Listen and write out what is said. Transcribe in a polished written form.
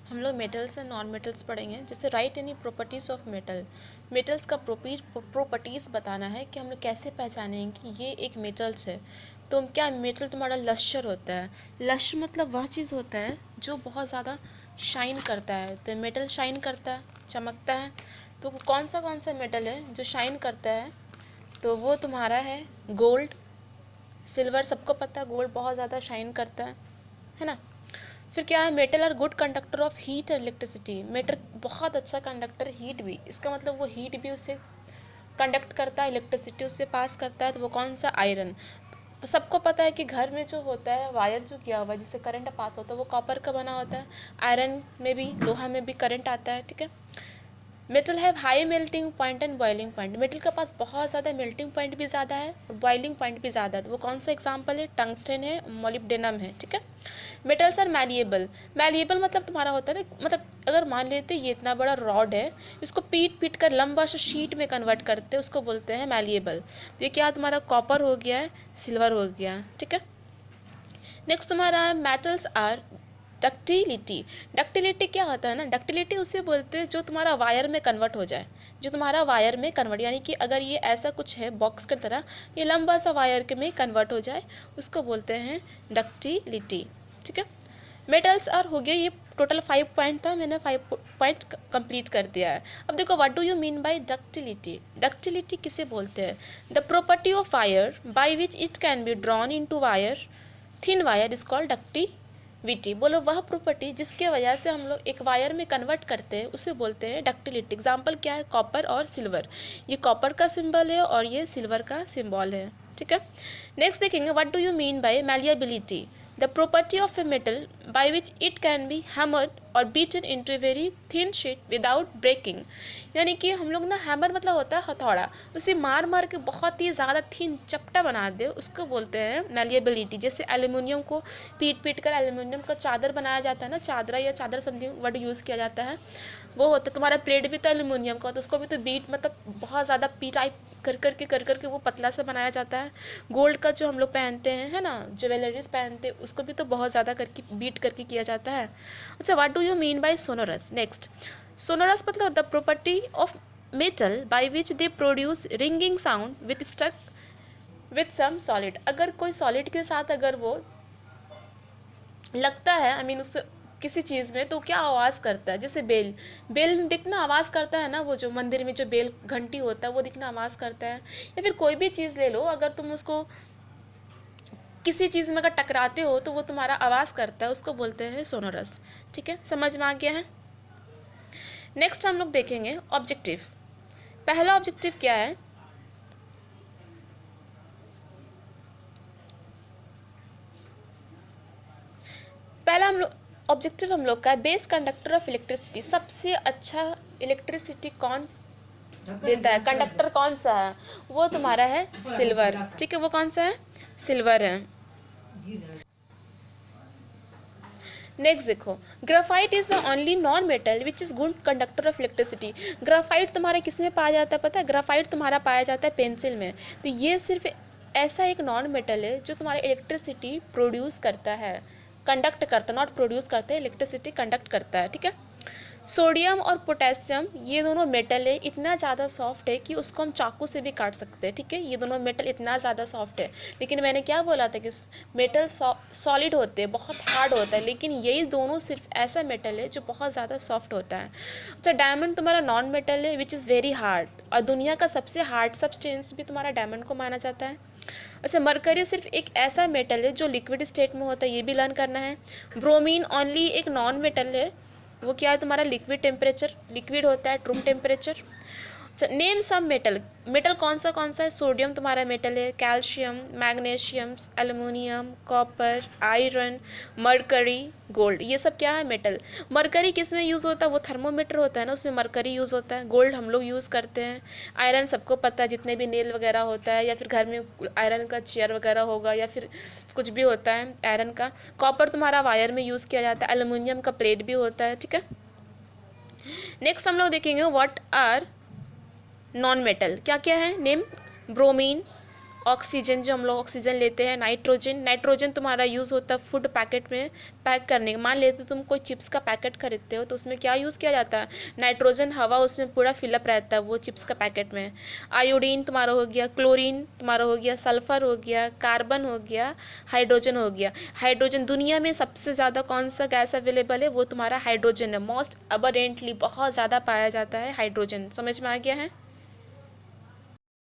हम लोग metals and non metals पढ़ेंगे। जैसे right any properties of metal. Metals का प्रॉपर्टीज़ बताना है कि हम लोग कैसे पहचानेंगे कि ये एक मेटल्स है। तो क्या मेटल तुम्हारा लश्यर होता है। लश्य मतलब वह चीज़ होता है जो बहुत ज़्यादा शाइन करता है। तो मेटल शाइन करता है, चमकता है। तो कौन सा मेटल है जो शाइन करता है, तो वो तुम्हारा है गोल्ड, सिल्वर। सबको पता है गोल्ड बहुत ज़्यादा शाइन करता है ना। फिर क्या है, metal are good conductor of heat and electricity. Metal बहुत अच्छा कंडक्टर, हीट भी, इसका मतलब वो हीट भी उससे कंडक्ट करता है, इलेक्ट्रिसिटी उससे पास करता है। तो वो कौन सा, आयरन। सबको पता है कि घर में जो होता है वायर जो किया हुआ है जिससे करंट पास होता है वो कॉपर का बना होता है। आयरन में भी, लोहा में भी करंट आता है, ठीक है। Metal have high melting point and boiling point. Metal के पास बहुत ज़्यादा मेल्टिंग पॉइंट भी ज़्यादा है और बॉइलिंग पॉइंट भी ज़्यादा है। तो वो कौन सा एग्जाम्पल है, टंगस्टन है, मोलिब्डेनम है, ठीक है। Metals are malleable. मैलिएबल मतलब तुम्हारा होता है ना, मतलब अगर मान लेते ये इतना बड़ा रॉड है, इसको पीट पीट कर लंबा सा शीट में कन्वर्ट करते हैं, उसको बोलते हैं मैलिएबल। तो ये क्या तुम्हारा कॉपर हो गया है, सिल्वर हो गया, ठीक है। नेक्स्ट तुम्हारा मेटल्स आर डक्टिलिटी। डक्टिलिटी क्या होता है ना, डक्टिलिटी उसे बोलते हैं जो तुम्हारा वायर में कन्वर्ट हो जाए। जो तुम्हारा वायर में कन्वर्ट, यानी कि अगर ये ऐसा कुछ है बॉक्स की तरह, ये लंबा सा वायर के में कन्वर्ट हो जाए, उसको बोलते हैं डक्टिलिटी, ठीक है। मेटल्स आर हो गया, ये टोटल 5 पॉइंट था, मैंने 5 पॉइंट कंप्लीट कर दिया है। अब देखो, what do you mean by ductility. Ductility किसे बोलते हैं, the property of wire by which it can be drawn into wire, thin wire is called ductility. बोलो, वह प्रॉपर्टी जिसके वजह से हम लोग एक वायर में कन्वर्ट करते हैं उसे बोलते हैं डक्टिलिटी। एग्जाम्पल क्या है, कॉपर और सिल्वर। ये कॉपर का सिंबल है और ये सिल्वर का सिंबल है, ठीक है। नेक्स्ट देखेंगे, what do you mean by malleability. The property of a metal by which it can be hammered और beaten into a very thin sheet without breaking. यानी कि हम लोग ना, हैमर मतलब होता है हथौड़ा, उसे मार मार के बहुत ही ज़्यादा थिन चपटा बना दे, उसको बोलते हैं मैलिएबिलिटी। जैसे एल्यूमिनियम को पीट पीट कर एल्यूमिनियम का चादर बनाया जाता है ना, चादरा या चादर समथिंग वर्ड यूज़ किया जाता है, वो होता है। तुम्हारा प्लेट भी तो एल्यूमिनियम का होता है, उसको भी तो बीट मतलब बहुत ज़्यादा पीटाई कर करके वो पतला सा बनाया जाता है। गोल्ड का जो हम लोग पहनते हैं, है ना, ज्वेलरीज पहनते हैं, उसको भी तो बहुत ज़्यादा करके बीट करके किया जाता है। अच्छा, what do you mean by sonorous. Next, sonorous मतलब the property of metal by which they produce ringing sound with struck with some solid. अगर कोई सॉलिड के साथ अगर वो लगता है, आई मीन उससे किसी चीज़ में, तो क्या आवाज़ करता है, जैसे बेल। बेल में दिखना आवाज़ करता है ना, वो जो मंदिर में जो बेल घंटी होता है वो दिखना आवाज़ करता है। या फिर कोई भी चीज़ ले लो, अगर तुम उसको किसी चीज़ में अगर टकराते हो तो वो तुम्हारा आवाज़ करता है, उसको बोलते हैं सोनोरस, ठीक है। समझ में आ गया है। नेक्स्ट हम लोग देखेंगे ऑब्जेक्टिव। पहला ऑब्जेक्टिव क्या है, पहला हम लोग ऑब्जेक्टिव हम लोग का है बेस कंडक्टर ऑफ इलेक्ट्रिसिटी। सबसे अच्छा इलेक्ट्रिसिटी कौन देता है, कंडक्टर कौन सा है, वो तुम्हारा है सिल्वर, ठीक है। वो कौन सा है, सिल्वर है। नेक्स्ट देखो, graphite is the only non metal which is good conductor of electricity. Graphite तुम्हारे किस में पाया जाता है पता है, ग्राफाइट तुम्हारा पाया जाता है पेंसिल में। तो ये सिर्फ ऐसा एक नॉन मेटल है जो तुम्हारे इलेक्ट्रिसिटी प्रोड्यूस करता है, कंडक्ट करता, नॉट प्रोड्यूस करता है, इलेक्ट्रिसिटी कंडक्ट करता है, ठीक है। सोडियम और पोटेशियम ये दोनों मेटल है, इतना ज़्यादा सॉफ्ट है कि उसको हम चाकू से भी काट सकते हैं, ठीक है। ये दोनों मेटल इतना ज़्यादा सॉफ्ट है। लेकिन मैंने क्या बोला था कि मेटल सॉलिड होते हैं, बहुत हार्ड होता है, लेकिन यही दोनों सिर्फ ऐसा मेटल है जो बहुत ज़्यादा सॉफ्ट होता है। अच्छा, डायमंड तुम्हारा नॉन मेटल है विच इज़ वेरी हार्ड, और दुनिया का सबसे हार्ड सब्सटेंस भी तुम्हारा डायमंड को माना जाता है। अच्छा, मरकरी सिर्फ एक ऐसा मेटल है जो लिक्विड स्टेट में होता है, ये भी लर्न करना है। ब्रोमीन ओनली एक नॉन मेटल है, वो क्या है तुम्हारा लिक्विड टेम्परेचर, लिक्विड होता है room temperature. Name some metal, metal कौन सा है, सोडियम तुम्हारा मेटल है, calcium, magnesium, aluminium, copper, iron, mercury, gold, ये सब क्या है, मेटल। मरकरी किस में यूज़ होता है, वो थर्मोमीटर होता है ना, उसमें मरकरी यूज़ होता है। गोल्ड हम लोग यूज़ करते हैं। आयरन सबको पता है, जितने भी नेल वगैरह होता है, या फिर घर में आयरन का चेयर वगैरह होगा, या फिर कुछ भी होता है आयरन का। कॉपर तुम्हारा वायर में यूज़ किया जाता है, एल्युमिनियम का प्लेट भी होता है, ठीक है। नेक्स्ट हम लोग देखेंगे व्हाट आर नॉन मेटल, क्या क्या है, नेम, ब्रोमीन ऑक्सीजन, जो हम लोग ऑक्सीजन लेते हैं, नाइट्रोजन, नाइट्रोजन तुम्हारा यूज़ होता है फूड पैकेट में पैक करने का। मान लेते तुम कोई चिप्स का पैकेट खरीदते हो तो उसमें क्या यूज़ किया जाता है, नाइट्रोजन, हवा उसमें पूरा फिलअप रहता है वो चिप्स का पैकेट में। आयोडीन तुम्हारा हो गया, क्लोरीन तुम्हारा हो गया, सल्फर हो गया, कार्बन हो गया, हाइड्रोजन हो गया। हाइड्रोजन, दुनिया में सबसे ज़्यादा कौन सा गैस अवेलेबल है, वो तुम्हारा हाइड्रोजन है। मोस्ट अबंडेंटली, बहुत ज़्यादा पाया जाता है हाइड्रोजन। समझ में आ गया है।